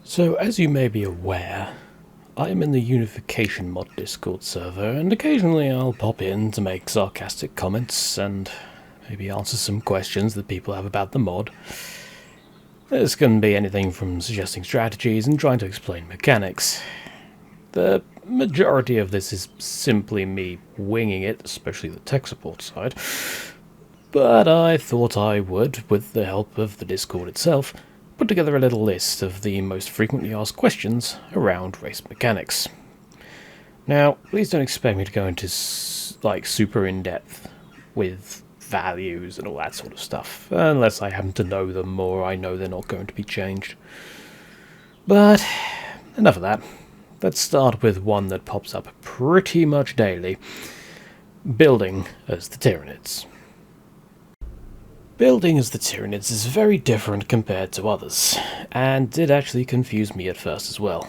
So, as you may be aware, I am in the Unification mod Discord server, and occasionally I'll pop in to make sarcastic comments and maybe answer some questions that people have about the mod. This can be anything from suggesting strategies and trying to explain mechanics. The majority of this is simply me winging it, especially the tech support side, but I thought I would, with the help of the Discord itself, put together a little list of the most frequently asked questions around race mechanics. Now, please don't expect me to go into super in-depth with values and all that sort of stuff, unless I happen to know them or I know they're not going to be changed. But enough of that. Let's start with one that pops up pretty much daily. Building as the Tyranids. Building as the Tyranids is very different compared to others, and did actually confuse me at first as well.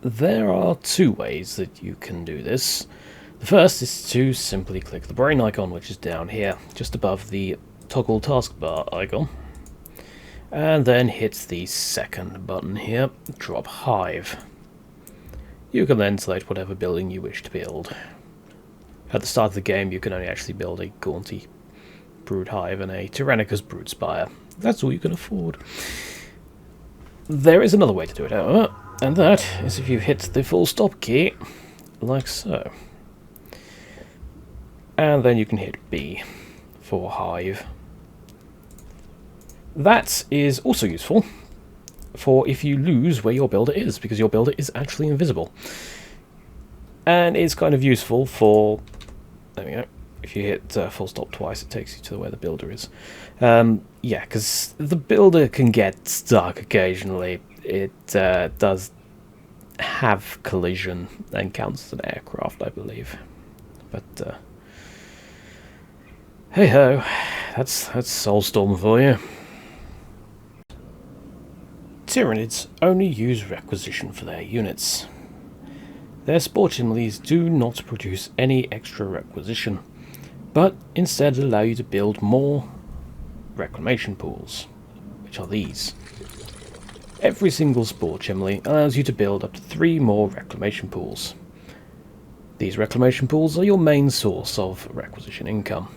There are two ways that you can do this. The first is to simply click the brain icon, which is down here, just above the toggle taskbar icon, and then hit the second button here, drop hive. You can then select whatever building you wish to build. At the start of the game you can only actually build a Gaunty Brood Hive and a Tyrannicus Brood Spire. That's all you can afford. There is another way to do it, however, and that is if you hit the full stop key, like so. And then you can hit B for Hive. That is also useful for if you lose where your builder is, because your builder is actually invisible. And it's kind of useful for... there we go. If you hit full stop twice, it takes you to where the builder is. Yeah, because the builder can get stuck occasionally. It does have collision and counts as an aircraft, I believe. But hey ho, that's Soulstorm for you. Tyranids only use requisition for their units. Their spore chimneys do not produce any extra requisition, but instead allow you to build more reclamation pools, which are these. Every single spore chimney allows you to build up to 3 more reclamation pools. These reclamation pools are your main source of requisition income.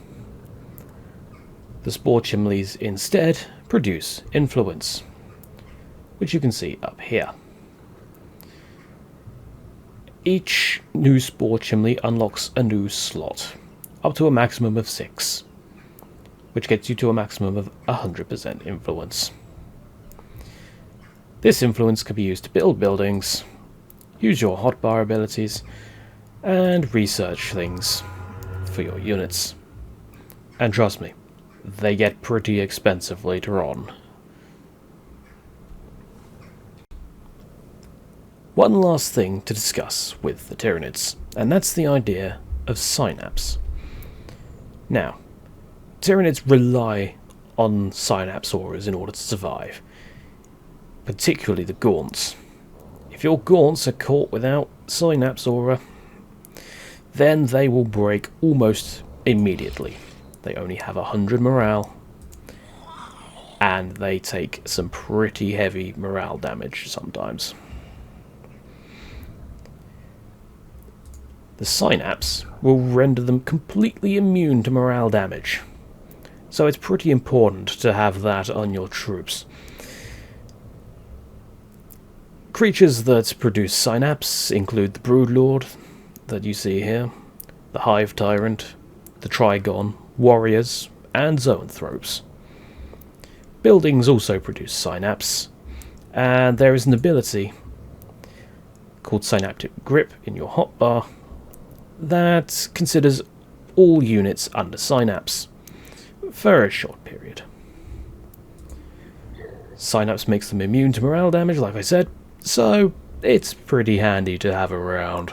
The spore chimneys instead produce influence, which you can see up here. Each new spore chimney unlocks a new slot, up to a maximum of 6, which gets you to a maximum of 100% influence. This influence can be used to build buildings, use your hotbar abilities, and research things for your units. And trust me, they get pretty expensive later on. One last thing to discuss with the Tyranids, and that's the idea of Synapse. Now, Tyranids rely on Synapse auras in order to survive, particularly the Gaunts. If your Gaunts are caught without Synapse aura, then they will break almost immediately. They only have 100 morale, and they take some pretty heavy morale damage sometimes. The Synapse will render them completely immune to morale damage, so it's pretty important to have that on your troops. Creatures that produce Synapse include the Broodlord that you see here, the Hive Tyrant, the Trigon, Warriors, and Zoanthropes. Buildings also produce Synapse, and there is an ability called Synaptic Grip in your hotbar that considers all units under Synapse for a short period. Synapse makes them immune to morale damage, like I said, so it's pretty handy to have around.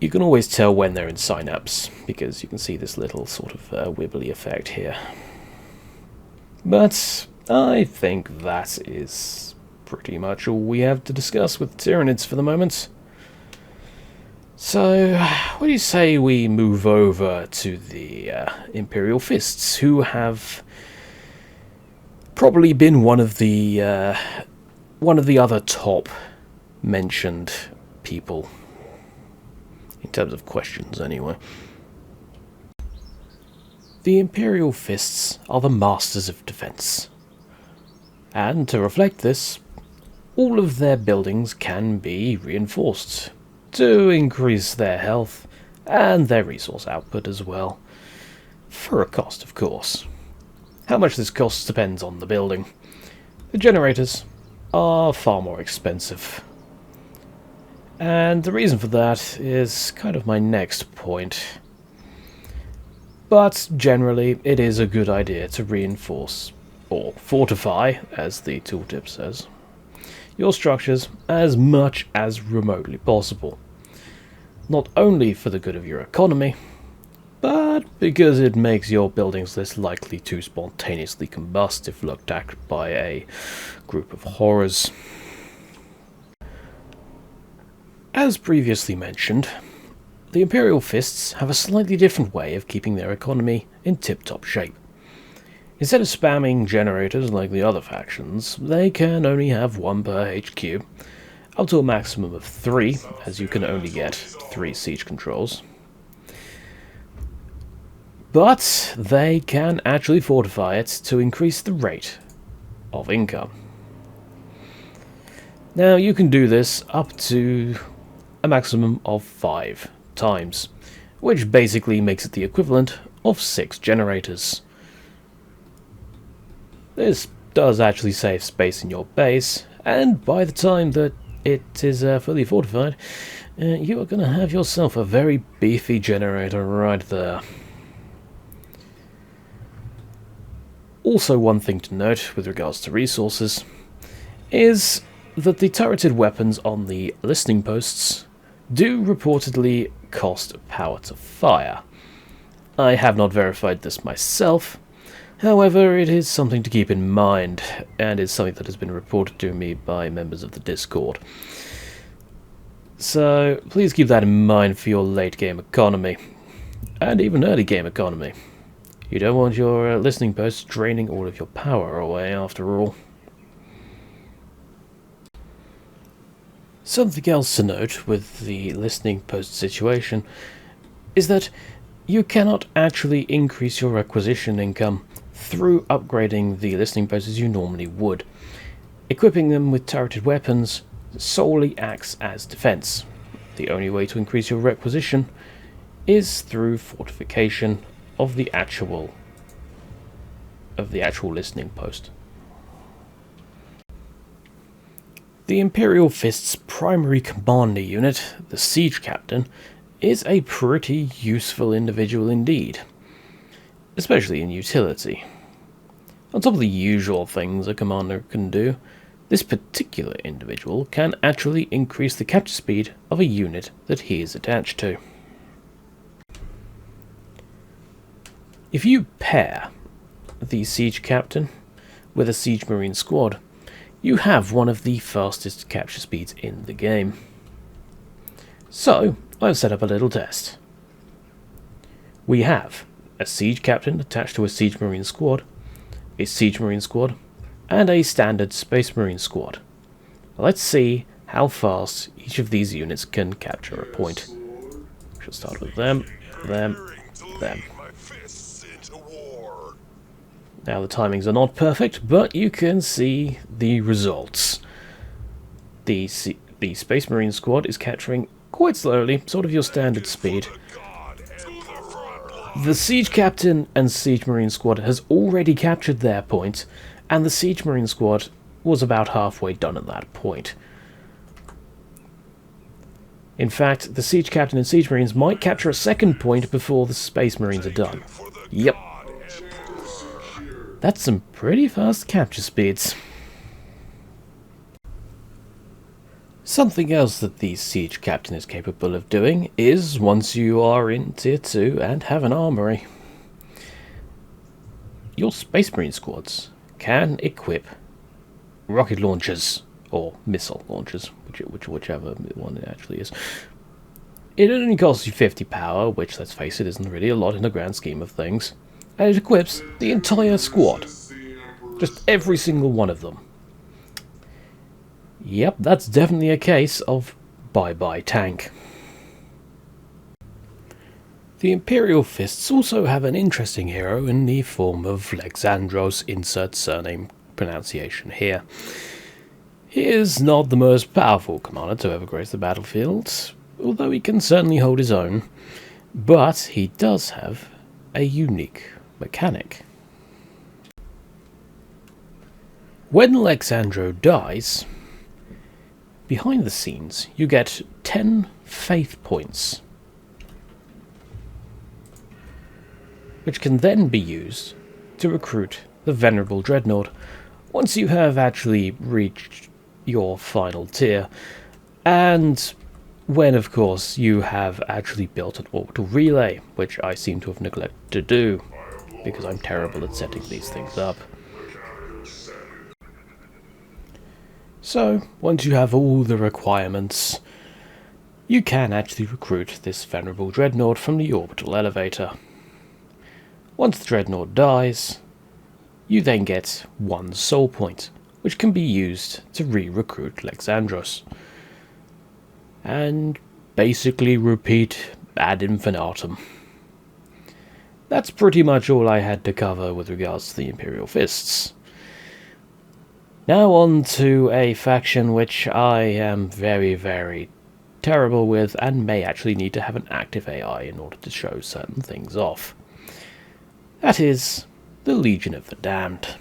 You can always tell when they're in Synapse, because you can see this little sort of wibbly effect here. But I think that is pretty much all we have to discuss with Tyranids for the moment. So, what do you say we move over to the Imperial Fists, who have probably been one of the other top mentioned people in terms of questions, anyway. The Imperial Fists are the masters of defense, and to reflect this, all of their buildings can be reinforced to increase their health and their resource output as well, for a cost, of course. How much this costs depends on the building. The generators are far more expensive, and the reason for that is kind of my next point. But generally, it is a good idea to reinforce, or fortify, as the tooltip says, your structures as much as remotely possible. Not only for the good of your economy, but because it makes your buildings less likely to spontaneously combust if looked at by a group of horrors. As previously mentioned, the Imperial Fists have a slightly different way of keeping their economy in tip-top shape. Instead of spamming generators like the other factions, they can only have one per HQ, up to a maximum of 3, as you can only get 3 siege controls. But they can actually fortify it to increase the rate of income. Now you can do this up to a maximum of 5 times, which basically makes it the equivalent of 6 generators. This does actually save space in your base, and by the time that it is fully fortified, you are going to have yourself a very beefy generator right there. Also, one thing to note with regards to resources is that the turreted weapons on the listening posts do reportedly cost power to fire. I have not verified this myself, however it is something to keep in mind, and is something that has been reported to me by members of the Discord. So please keep that in mind for your late game economy, and even early game economy. You don't want your listening posts draining all of your power away after all. Something else to note with the listening post situation is that you cannot actually increase your requisition income through upgrading the listening posts as you normally would. Equipping them with turreted weapons solely acts as defense. The only way to increase your requisition is through fortification of the actual listening post. The Imperial Fists' primary commander unit, the Siege Captain, is a pretty useful individual indeed, especially in utility. On top of the usual things a commander can do, this particular individual can actually increase the capture speed of a unit that he is attached to. If you pair the Siege Captain with a Siege Marine squad, you have one of the fastest capture speeds in the game. So, I've set up a little test. We have a Siege Captain attached to a Siege Marine squad, a Siege Marine squad, and a standard Space Marine squad. Let's see how fast each of these units can capture a point. We shall start with them, them. Now the timings are not perfect, but you can see the results. The Space Marine squad is capturing quite slowly, sort of your standard speed. The Siege Captain and Siege Marine squad has already captured their point, and the Siege Marine squad was about halfway done at that point. In fact, the Siege Captain and Siege Marines might capture a second point before the Space Marines are done. Yep. That's some pretty fast capture speeds. Something else that the Siege Captain is capable of doing is, once you are in Tier 2 and have an armory, your Space Marine squads can equip rocket launchers, or missile launchers, whichever one it actually is. It only costs you 50 power, which, let's face it, isn't really a lot in the grand scheme of things, and it equips the entire squad. Just every single one of them. Yep, that's definitely a case of bye-bye tank. The Imperial Fists also have an interesting hero in the form of Lexandros, insert surname pronunciation here. He is not the most powerful commander to ever grace the battlefield, although he can certainly hold his own, but he does have a unique mechanic. When Lexandro dies, behind the scenes you get 10 faith points, which can then be used to recruit the Venerable Dreadnought once you have actually reached your final tier, and when, of course, you have actually built an orbital relay, which I seem to have neglected to do, because I'm terrible at setting these things up. So, once you have all the requirements, you can actually recruit this Venerable Dreadnought from the orbital elevator. Once the Dreadnought dies, you then get 1 soul point, which can be used to re-recruit Lexandros. And basically repeat ad infinitum. That's pretty much all I had to cover with regards to the Imperial Fists. Now on to a faction which I am very, very terrible with and may actually need to have an active AI in order to show certain things off. That is the Legion of the Damned.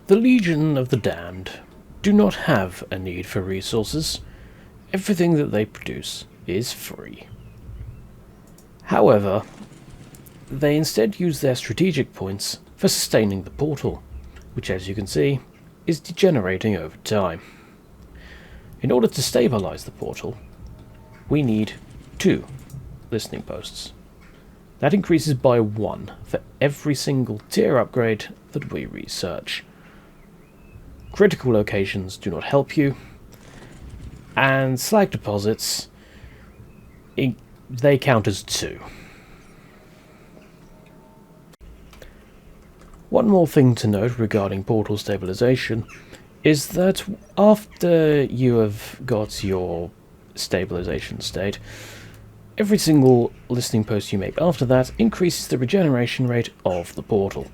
The Legion of the Damned do not have a need for resources. Everything that they produce is free. However, they instead use their strategic points for sustaining the portal, which, as you can see, is degenerating over time. In order to stabilize the portal, we need 2 listening posts. That increases by 1 for every single tier upgrade that we research. Critical locations do not help you, and slag deposits, they count as 2. One more thing to note regarding portal stabilization is that after you have got your stabilization state, every single listening post you make after that increases the regeneration rate of the portal.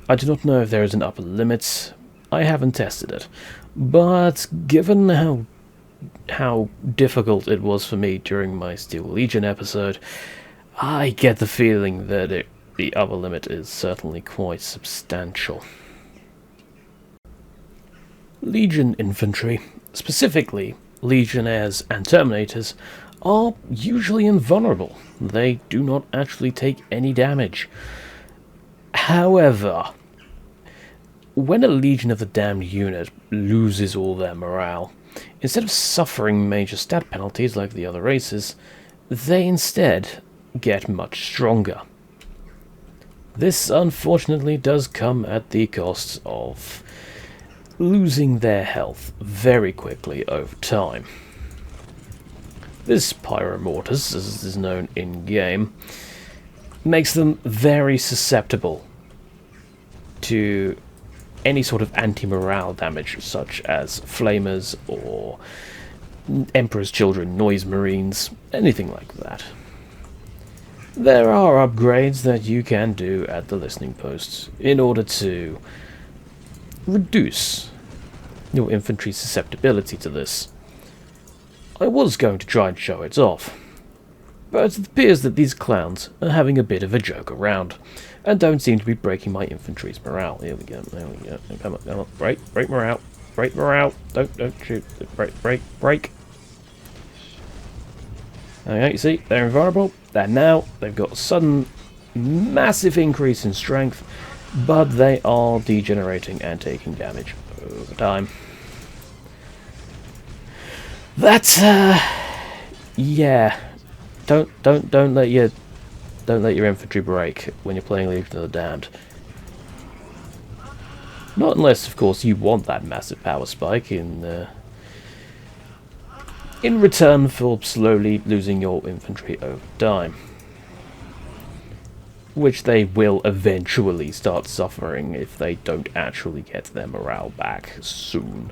I do not know if there is an upper limit. I haven't tested it, but given how difficult it was for me during my Steel Legion episode, I get the feeling that the upper limit is certainly quite substantial. Legion infantry, specifically Legionnaires and Terminators, are usually invulnerable. They do not actually take any damage. However, when a Legion of the Damned unit loses all their morale, instead of suffering major stat penalties like the other races, they instead get much stronger. This unfortunately does come at the cost of losing their health very quickly over time. This Pyromortis, as it is known in-game, makes them very susceptible to any sort of anti-morale damage, such as Flamers or Emperor's Children, Noise Marines, anything like that. There are upgrades that you can do at the listening posts in order to reduce your infantry's susceptibility to this. I was going to try and show it off, but it appears that these clowns are having a bit of a joke around, and don't seem to be breaking my infantry's morale. Here we go, there we go, come on, break morale, don't shoot, break. Okay, you see, they're invulnerable, and now they've got a sudden massive increase in strength, but they are degenerating and taking damage over time. That's yeah. Don't let your infantry break when you're playing Legion of the Damned. Not unless, of course, you want that massive power spike in return for slowly losing your infantry over time. which they will eventually start suffering if they don't actually get their morale back soon.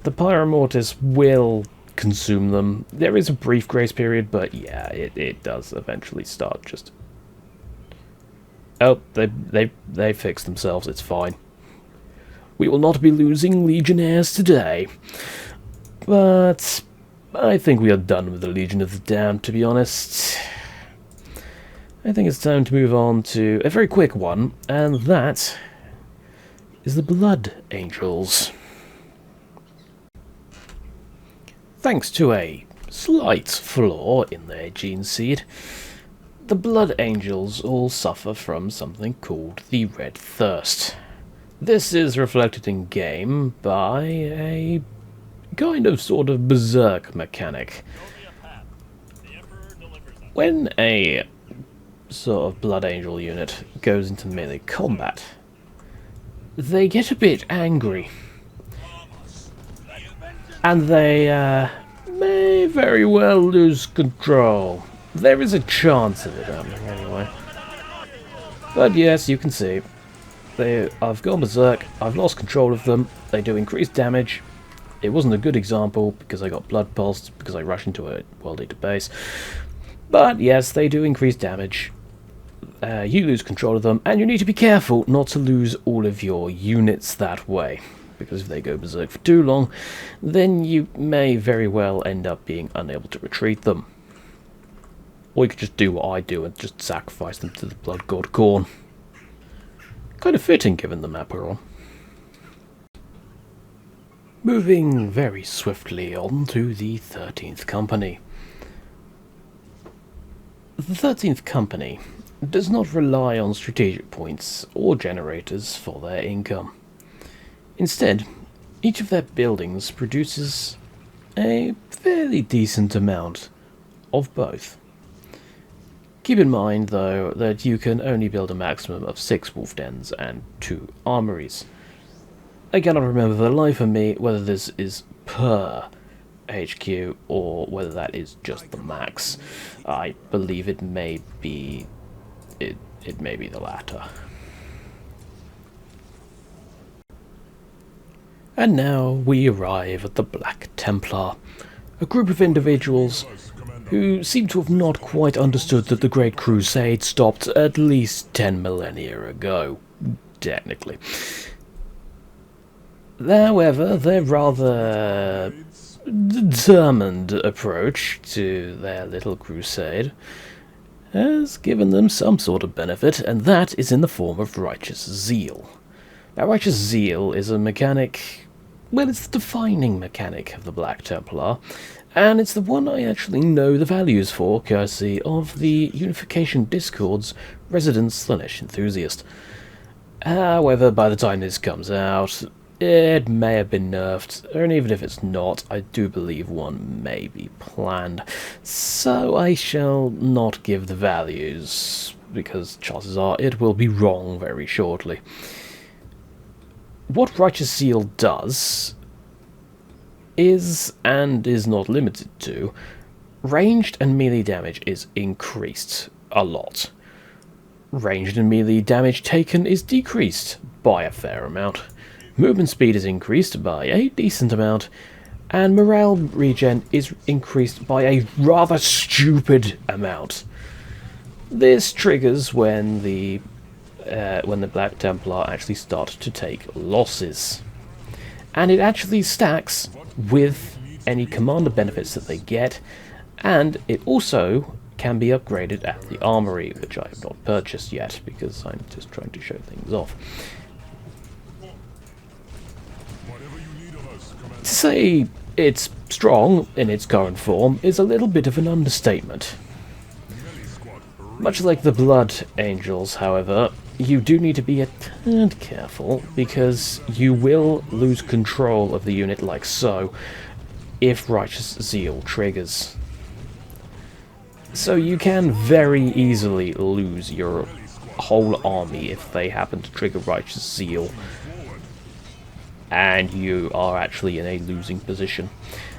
The Pyromortis will consume them. There is a brief grace period, but yeah, it does eventually start just... Oh, they fixed themselves, it's fine. We will not be losing Legionnaires today. But I think we are done with the Legion of the Damned, to be honest. I think it's time to move on to a very quick one, and that is the Blood Angels. Thanks to a slight flaw in their gene seed, the Blood Angels all suffer from something called the Red Thirst. This is reflected in game by a kind of sort of berserk mechanic. When a sort of Blood Angel unit goes into melee combat, they get a bit angry. And they may very well lose control. There is a chance of it happening anyway. But yes, you can see. I've gone berserk, I've lost control of them, they do increased damage. It wasn't a good example because I got blood pulsed because I rushed into a World Eater base. But yes, they do increase damage. You lose control of them, and you need to be careful not to lose all of your units that way. Because if they go berserk for too long, then you may very well end up being unable to retreat them. Or you could just do what I do and just sacrifice them to the Blood God Khorne. Kind of fitting given the map we're on. Moving very swiftly on to the 13th Company. The 13th Company does not rely on strategic points or generators for their income. Instead, each of their buildings produces a fairly decent amount of both. Keep in mind, though, that you can only build a maximum of 6 wolf dens and 2 armories. I cannot remember for the life of me whether this is per HQ or whether that is just the max. I believe it may be it may be the latter. And now we arrive at the Black Templar, a group of individuals who seem to have not quite understood that the Great Crusade stopped at least 10 millennia ago, technically. However, their rather determined approach to their little crusade has given them some sort of benefit, and that is in the form of Righteous Zeal. Now, Righteous Zeal is a mechanic... well, it's the defining mechanic of the Black Templar, and it's the one I actually know the values for, courtesy of the Unification Discord's resident Slaanesh enthusiast. However, by the time this comes out, it may have been nerfed, and even if it's not, I do believe one may be planned. So I shall not give the values, because chances are it will be wrong very shortly. What Righteous Zeal does is, and is not limited to, ranged and melee damage is increased a lot. Ranged and melee damage taken is decreased by a fair amount. Movement speed is increased by a decent amount, and morale regen is increased by a rather stupid amount. This triggers when the Black Templar actually start to take losses. And it actually stacks with any commander benefits that they get, and it also can be upgraded at the armory, which I have not purchased yet because I'm just trying to show things off. To say it's strong in its current form is a little bit of an understatement. Much like the Blood Angels, however, you do need to be a tad careful, because you will lose control of the unit like so if Righteous Zeal triggers. So you can very easily lose your whole army if they happen to trigger Righteous Zeal, and you are actually in a losing position.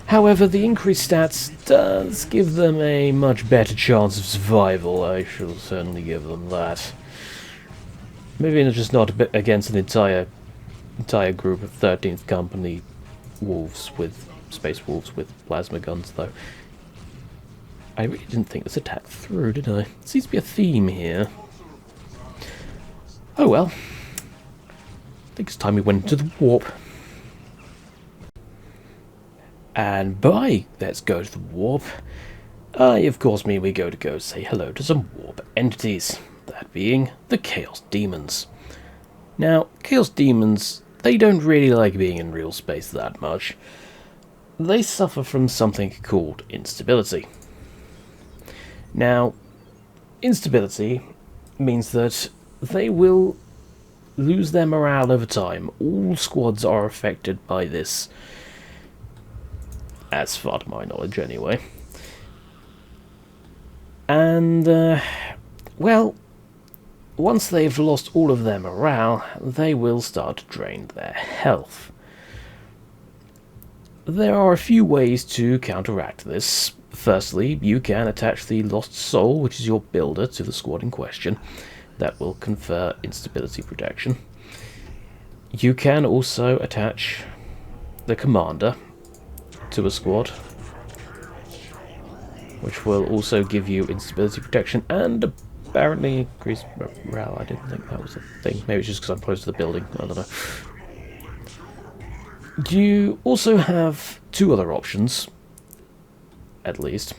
However, the increased stats does give them a much better chance of survival. I shall certainly give them that. Maybe it's just not a bit against an entire group of 13th Company wolves with space wolves with plasma guns, though. I really didn't think this attacked through, did I? Seems to be a theme here. Oh well. I think it's time we went into the warp. And by let's go to the warp, I of course mean we go say hello to some warp entities, that being the Chaos Deamons. Now, Chaos Deamons, they don't really like being in real space that much. They suffer from something called instability. Now, instability means that they will lose their morale over time. All squads are affected by this, as far to my knowledge anyway. And, well, once they've lost all of their morale, they will start to drain their health. There are a few ways to counteract this. Firstly, you can attach the Lost Soul, which is your builder, to the squad in question. That will confer instability protection. You can also attach the Commander to a squad, which will also give you instability protection and apparently increase morale. I didn't think that was a thing. Maybe it's just because I'm close to the building. I don't know. You also have two other options, at least.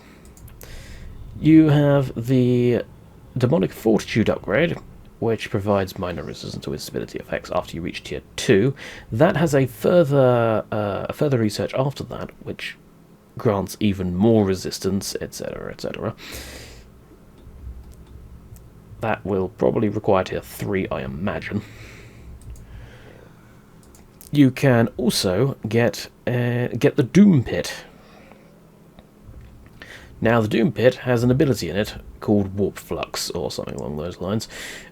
You have the Demonic Fortitude upgrade, which provides minor resistance to instability effects after you reach tier 2. That has a further research after that, which grants even more resistance, etc., etc. That will probably require tier 3, I imagine. You can also get the Doom Pit. Now, the Doom Pit has an ability in it called Warp Flux, or something along those lines,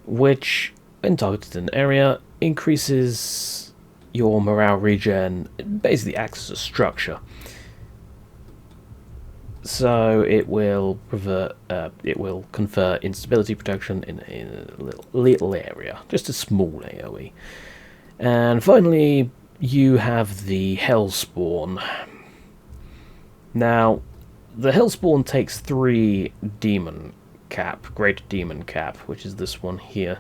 which, when targeted in an area, increases your morale regen. It basically acts as a structure. So it will confer instability protection in a little area, just a small AoE. And finally, you have the Hellspawn. Now, the Hellspawn takes 3 Demon Cap, Great Demon Cap, which is this one here.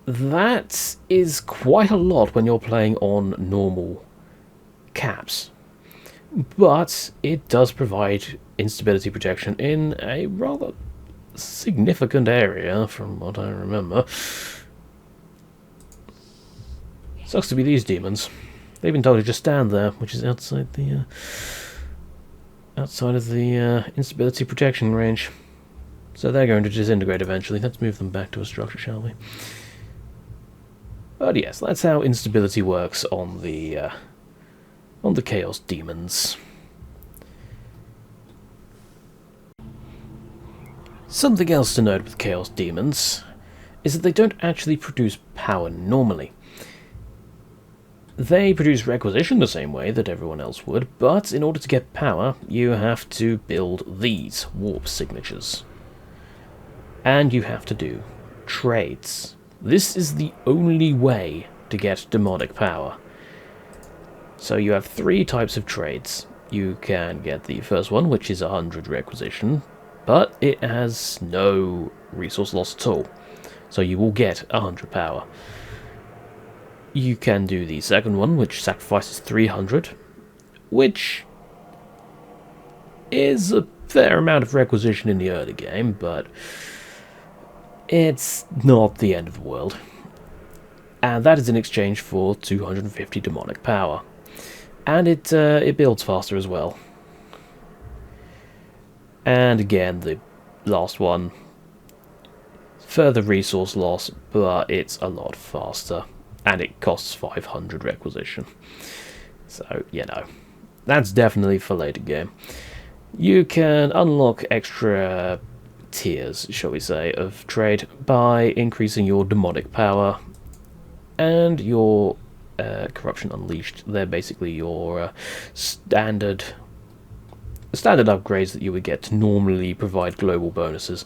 That is quite a lot when you're playing on normal caps. But it does provide instability protection in a rather significant area, from what I remember. Sucks to be these demons. They've been told to just stand there, which is outside of the instability protection range. So they're going to disintegrate eventually. Let's move them back to a structure, shall we? But yes, that's how instability works on the Chaos Deamons. Something else to note with Chaos Deamons is that they don't actually produce power normally. They produce requisition the same way that everyone else would, but in order to get power, you have to build these warp signatures. And you have to do trades. This is the only way to get demonic power. So you have 3 types of trades. You can get the first one, which is 100 requisition, but it has no resource loss at all. So you will get 100 power. You can do the second one, which sacrifices 300, which is a fair amount of requisition in the early game, but it's not the end of the world. And that is in exchange for 250 demonic power. And it builds faster as well. And again, the last one, further resource loss, but it's a lot faster. And it costs 500 requisition. So, you know, that's definitely for later game. You can unlock extra tiers, shall we say, of trade by increasing your demonic power and your Corruption Unleashed. They're basically your standard upgrades that you would get to normally provide global bonuses.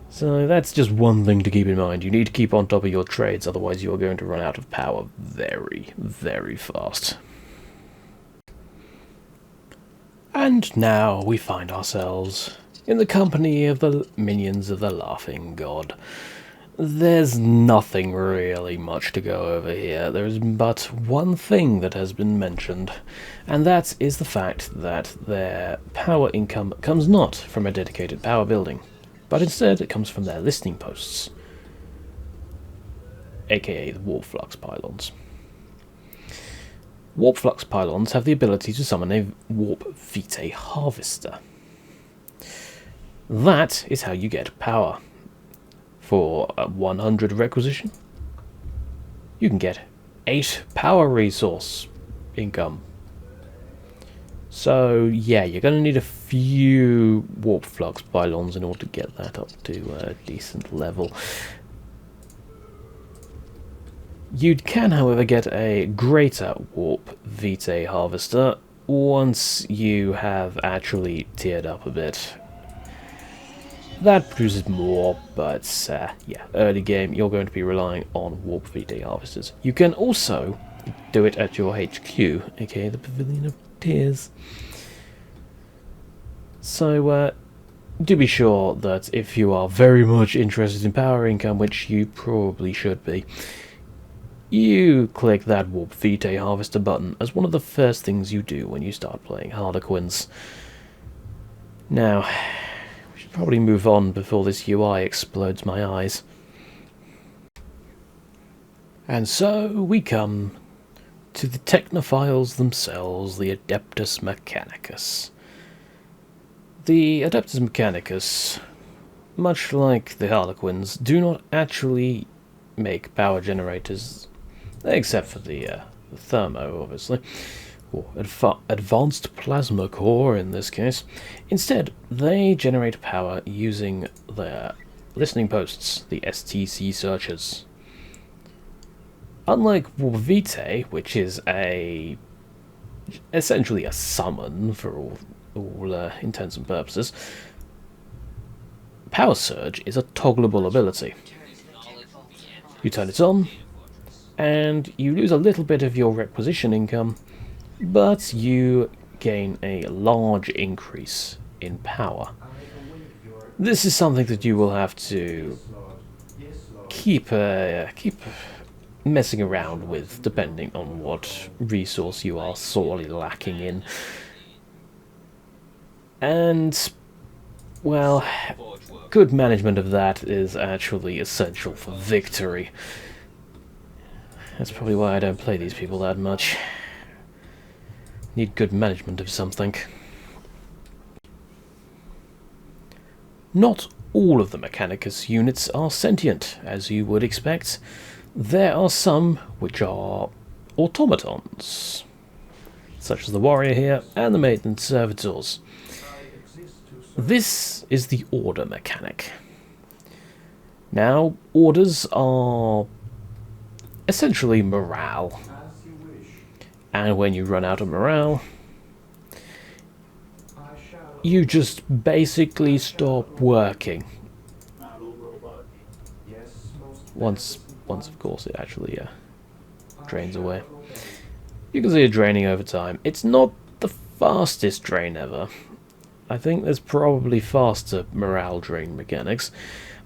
So that's just one thing to keep in mind. You need to keep on top of your trades, otherwise you are going to run out of power very, very fast. And now we find ourselves in the company of the minions of the Laughing God. There's nothing really much to go over here. There's but one thing that has been mentioned, and that is the fact that their power income comes not from a dedicated power building, but instead it comes from their listening posts, aka the Warp Flux Pylons. Warp Flux Pylons have the ability to summon a Warp Vitae Harvester. That is how you get power. For 100 requisition, you can get 8 power resource income. So yeah, you're going to need a few Warp Flux Pylons in order to get that up to a decent level. You can, however, get a greater Warp Vitae Harvester once you have actually tiered up a bit. That produces more, but yeah, early game you're going to be relying on Warp Vitae Harvesters. You can also do it at your HQ, aka the Pavilion of Tears. So do be sure that if you are very much interested in power income, which you probably should be, you click that Warp Vitae Harvester button as one of the first things you do when you start playing Harlequins. Now, probably move on before this UI explodes my eyes. And so we come to the technophiles themselves, the Adeptus Mechanicus. The Adeptus Mechanicus, much like the Harlequins, do not actually make power generators, except for the thermo, obviously. Or advanced plasma core in this case. Instead, they generate power using their listening posts, the STC searchers. Unlike Warp Vitae, which is essentially a summon for all intents and purposes, Power Surge is a toggleable ability. You turn it on, and you lose a little bit of your requisition income, but you gain a large increase in power. This is something that you will have to keep messing around with, depending on what resource you are sorely lacking in. And, well, good management of that is actually essential for victory. That's probably why I don't play these people that much. Need good management of something. Not all of the Mechanicus units are sentient, as you would expect. There are some which are automatons, such as the warrior here and the maintenance servitors. This is the order mechanic. Now, orders are essentially morale. And when you run out of morale, you just basically stop working. Once of course it actually drains away. You can see it draining over time. It's not the fastest drain ever. I think there's probably faster morale drain mechanics,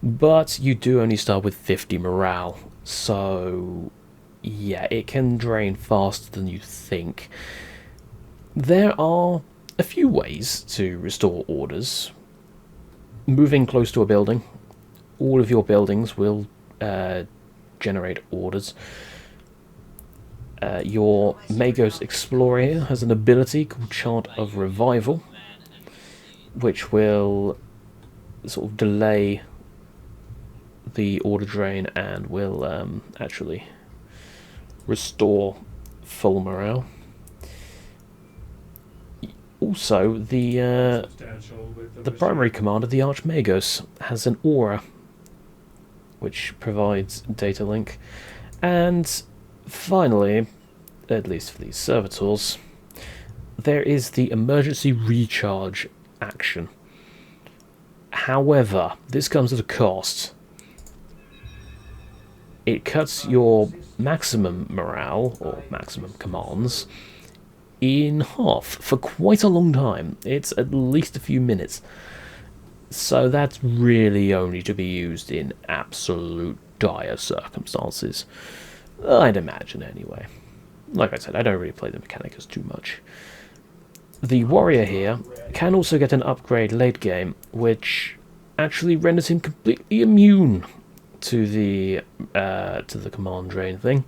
but you do only start with 50 morale, so yeah, it can drain faster than you think. There are a few ways to restore orders. Moving close to a building. All of your buildings will generate orders. Your Magos Explorer here has an ability called Chant of Revival, which will sort of delay the order drain and will actually restore full morale. Also, the primary commander, the Archmagos, has an aura which provides data link, And finally, at least for these servitors, there is the emergency recharge action. However, this comes at a cost. It cuts your maximum morale, or maximum commands, in half for quite a long time. It's at least a few minutes. So that's really only to be used in absolute dire circumstances. I'd imagine anyway. Like I said, I don't really play the Mechanicus too much. The warrior here can also get an upgrade late game, which actually renders him completely immune to the command drain thing,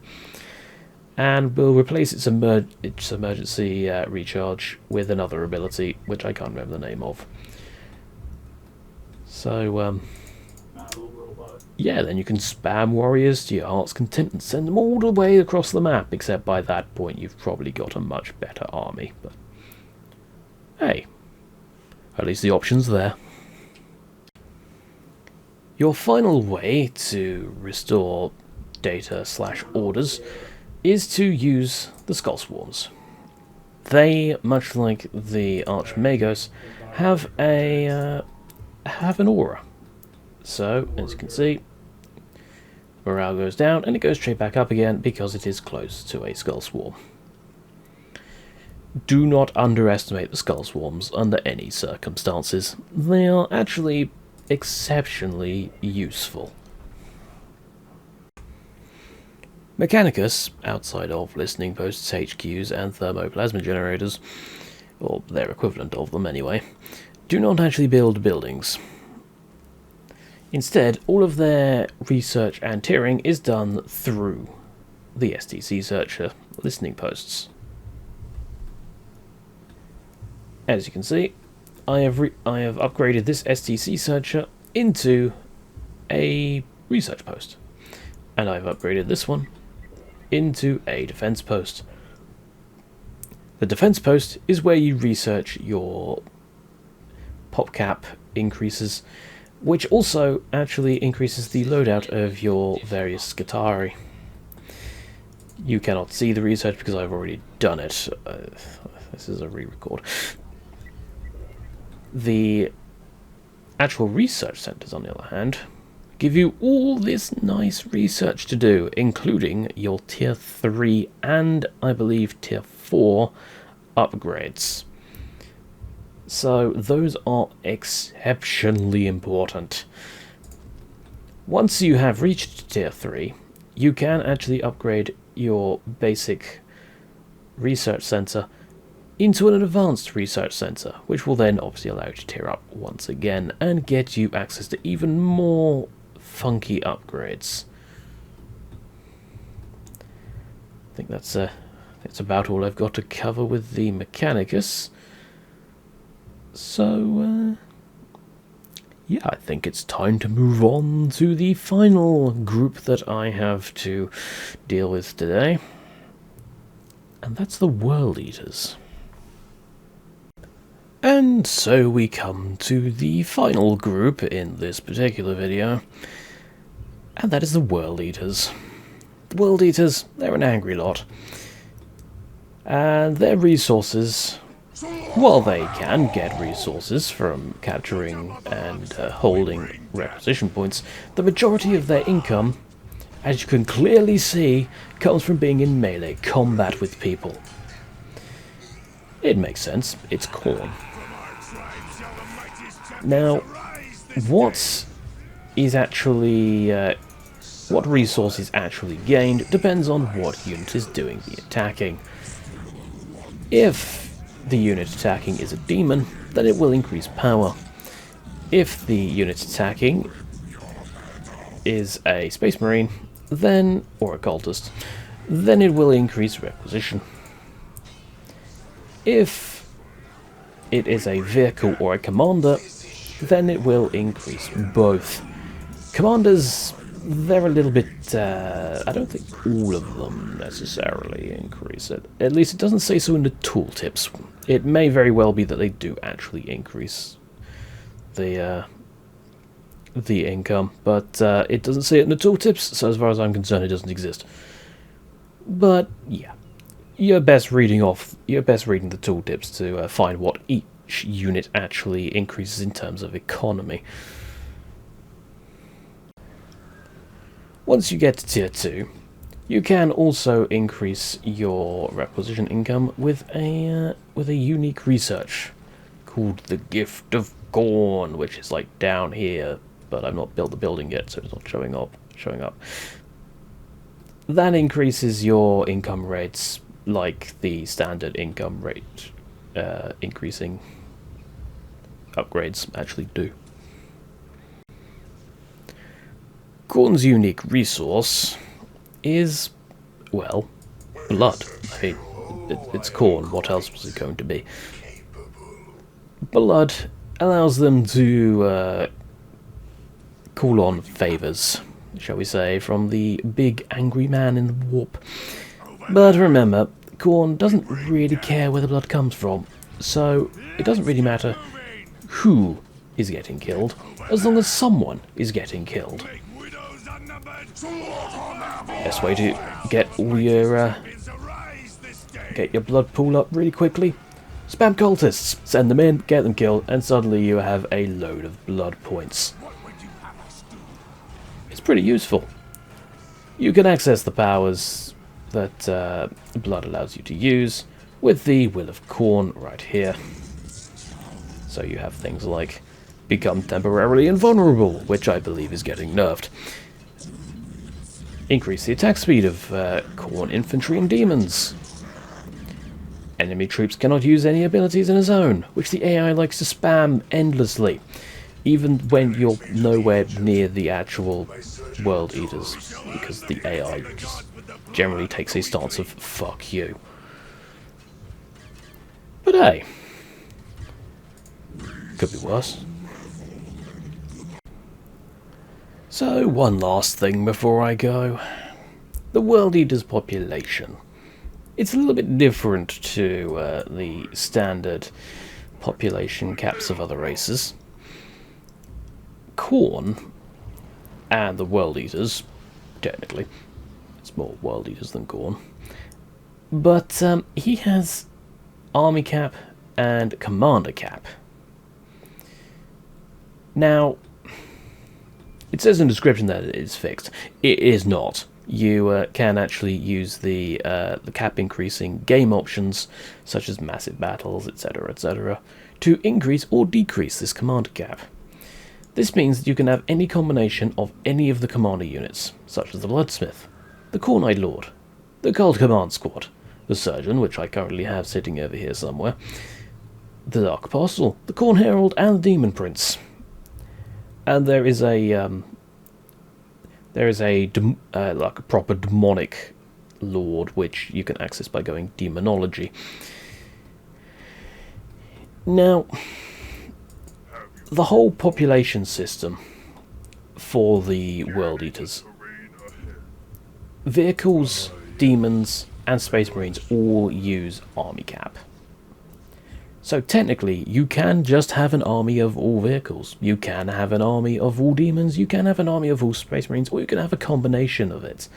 and will replace its emergency recharge with another ability, which I can't remember the name of. So, yeah, then you can spam warriors to your heart's content and send them all the way across the map, except by that point you've probably got a much better army. But hey, at least the option's there. Your final way to restore data/orders is to use the Skull Swarms. They, much like the Archmagos, have an aura. So, as you can see, morale goes down and it goes straight back up again because it is close to a Skull Swarm. Do not underestimate the Skull Swarms under any circumstances. They are actually exceptionally useful. Mechanicus, outside of listening posts, HQs and thermoplasma generators, or their equivalent of them anyway, do not actually build buildings. Instead, all of their research and tiering is done through the STC Searcher listening posts. As you can see, I have upgraded this STC Searcher into a research post, and I've upgraded this one into a defense post. The defense post is where you research your pop cap increases, which also actually increases the loadout of your various Scutari. You cannot see the research because I've already done it. This is a re-record. The actual research centers, on the other hand, give you all this nice research to do, including your tier 3 and, I believe, tier 4 upgrades. So those are exceptionally important. Once you have reached tier 3, you can actually upgrade your basic research center into an advanced research center, which will then obviously allow you to tier up once again and get you access to even more funky upgrades. I think that's about all I've got to cover with the Mechanicus. So, yeah, I think it's time to move on to the final group that I have to deal with today, and that's the World Eaters. And so we come to the final group in this particular video, and that is the World Eaters. The World Eaters, they're an angry lot, and their resources, while they can get resources from capturing and holding requisition points, the majority of their income, as you can clearly see, comes from being in melee combat with people. It makes sense, it's corn. Now, what resource is actually gained depends on what unit is doing the attacking. If the unit attacking is a demon, then it will increase power. If the unit attacking is a space marine, then, or a cultist, then it will increase requisition. If it is a vehicle or a commander, then it will increase both. Commanders, they're a little bit, I don't think all of them necessarily increase it. At least it doesn't say so in the tooltips. It may very well be that they do actually increase the the income, but it doesn't say it in the tooltips, so as far as I'm concerned, it doesn't exist. But yeah, you're best reading the tooltips to find what each unit actually increases in terms of economy. Once you get to tier 2, you can also increase your requisition income with a unique research called the Gift of Corn, which is like down here, but I've not built the building yet, so it's not showing up. That increases your income rates like the standard income rate increasing upgrades actually do. Corn's unique resource is, well, blood. I mean, it's corn, what else was it going to be? Blood allows them to call on favours, shall we say, from the big angry man in the warp. But remember, corn doesn't really care where the blood comes from, so it doesn't really matter who is getting killed, as long as someone is getting killed. Best way to get all your blood pool up really quickly: spam cultists, send them in, get them killed, and suddenly you have a load of blood points. It's pretty useful. You can access the powers that blood allows you to use with the Will of Corn right here. So you have things like become temporarily invulnerable, which I believe is getting nerfed. Increase the attack speed of Corn infantry and demons. Enemy troops cannot use any abilities in a zone, which the AI likes to spam endlessly, even when you're nowhere near the actual World Eaters, because the AI just generally takes a stance of fuck you. But hey, could be worse. So, one last thing before I go. The World Eaters population. It's a little bit different to the standard population caps of other races. Khorne and the World Eaters, technically, it's more World Eaters than Khorne, but he has army cap and commander cap. Now, it says in the description that it is fixed. It is not. You can actually use the cap increasing game options, such as massive battles, etc., to increase or decrease this commander cap. This means that you can have any combination of any of the commander units, such as the Bloodsmith, the Corn-Eyed Lord, the Cult Command Squad, the Surgeon, which I currently have sitting over here somewhere, the Dark Apostle, the Corn Herald, and the Demon Prince. And there is a like a proper demonic lord, which you can access by going demonology. Now, the whole population system for the World Eaters, vehicles, demons, and Space Marines all use army cap. So technically, you can just have an army of all vehicles, you can have an army of all demons, you can have an army of all Space Marines, or you can have a combination of it.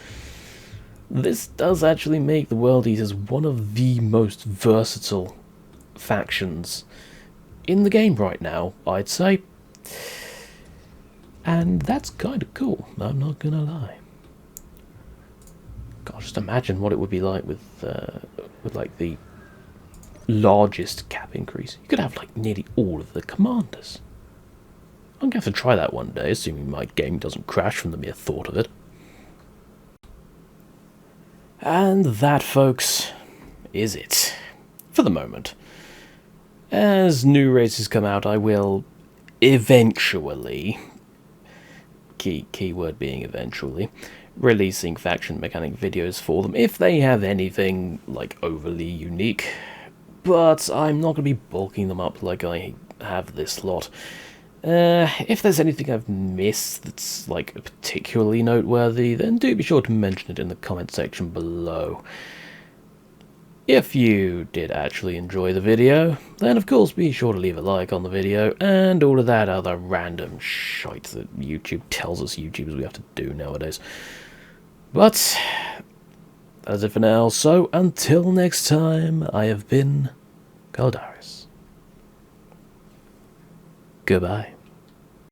This does actually make the World Eaters one of the most versatile factions in the game right now, I'd say. And that's kind of cool, I'm not gonna lie. God, just imagine what it would be like with like the largest cap increase. You could have like nearly all of the commanders. I'm gonna have to try that one day, assuming my game doesn't crash from the mere thought of it. And that, folks, is it for the moment. As new races come out, I will eventually, keyword being eventually, releasing faction mechanic videos for them if they have anything like overly unique. But I'm not going to be bulking them up like I have this lot. If there's anything I've missed that's like particularly noteworthy, then do be sure to mention it in the comment section below. If you did actually enjoy the video, then of course be sure to leave a like on the video and all of that other random shite that YouTube tells us YouTubers we have to do nowadays. But that's it for now, so until next time, I have been Caldaris. Goodbye.